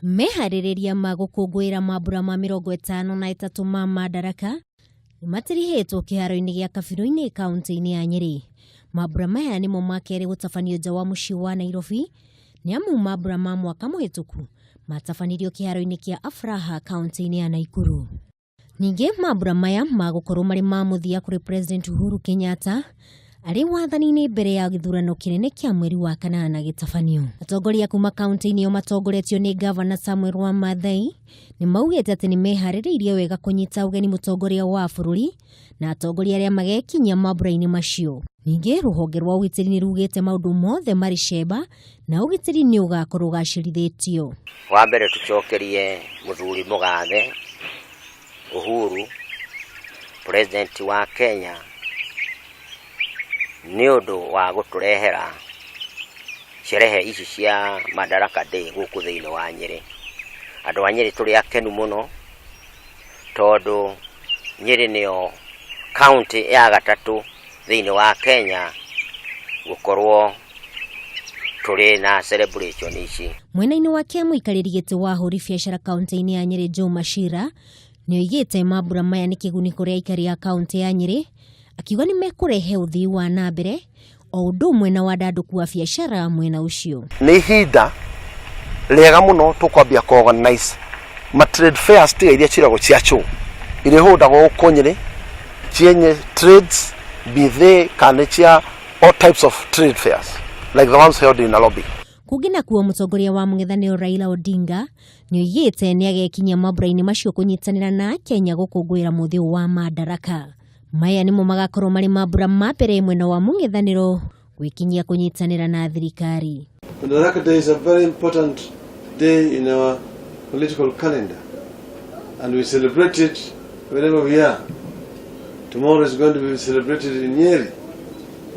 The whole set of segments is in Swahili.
Meharĩrĩria ma gũkũngũĩra mambura ma 53 ma Madaraka nĩmatirihetwo kĩharo-inĩ gĩa Kabirũ-inĩ kaunti-inĩ ya Nyeri. Mambura maya nĩmo makerĩ gũtabanio nja wa mũciĩ wa Nairobi, nĩamu mambura ma mwaka mũhĩtũku matabanirio kĩharo-inĩ kĩa Afraha kaunti-inĩ ya Nakuru. Ningĩ mambura maya magũkorwo marĩ ma mũthia kũrĩ President Uhuru Kenyatta arĩ wathani-inĩ mbere ya gĩthurano kĩnene kĩa mweri wa kanana gĩtabanio. Atongoria kuma kaunti-inĩ ĩyo matongoretio nĩ Governor Samuel wa Maathai nĩmaugĩte atĩ nĩmeharĩrĩirie wega kũnyita ũgeni mũtongoria wa bũrũri na atongoria arĩa magekinyia mambura-inĩ macio. Ningĩ rũhonge rwa ũgitĩri nĩrugĩte maũndũ mothe marĩ cemba na ũgitĩri nĩ ũgakorwo ũgacĩrithĩtio. Wa mbere tucokerie mũthuri mũgathe Uhuru, President wa Kenya, nĩ ũndũ wa gũtũrehera sherehe ici cia Madaraka Day gũkũ thĩinĩ wa Nyeri. Andũ a Nyeri tũrĩ akenu mũno tondũ Nyeri nĩyo county ya gatatũ thĩinĩ wa Kenya gũkorwo tũrĩ na celebration ici. Mwena-inĩ wake mũikarĩri gĩtĩ wa ahũri biacara kaunti-inĩ ya Nyeri Joe Machira nĩoigĩte mambura maya nĩ kĩguni kũrĩ aikari a kaunti ya Nyeri, akiuga nĩmekũrehe ũthii wa na mbere o ũndũ ũmwe na wandandũku wa biacara mwena ũcio. Nĩ ihinda rĩega mũno tũkwambia kũ-organize ma-trade fairs tiga iria ciragwo cia show iria ihũndagwo gũkũ Nyeri cienye trades be they kana cia all types of trade fairs like the ones held in Nairobi. Kũngĩ nakuo mũtongoria wa mũng'ethanĩro Raila Odinga nĩoigĩte nĩagekinyia mambura-inĩ macio kũnyitanĩra na Kenya gũkũngũĩra mũthĩ wa Madaraka. Maya nĩmo magakorwo marĩ mambura ma mbere mwena wa mũng'ethanĩro gwĩkinyia kũnyitanĩra na thirikari. Madaraka Day is a very important day in our political calendar and we celebrate it wherever we are. Tomorrow is going to be celebrated in Nyeri.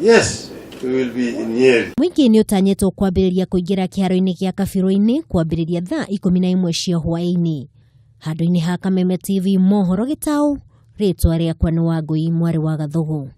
Yes, we will be in Nyeri. Mũingĩ nĩ ũtanyĩtwo kwambĩrĩria kũingĩra kĩharo-inĩ gĩa Kabirũ-inĩ kwambĩrĩria thaa 11 cia hwaĩ-inĩ. Handũ-inĩ ha Kameme TV mohoro Gĩtaũ, rĩtwa rĩakwa nĩ Wangũi mwarĩ wa Gathugu.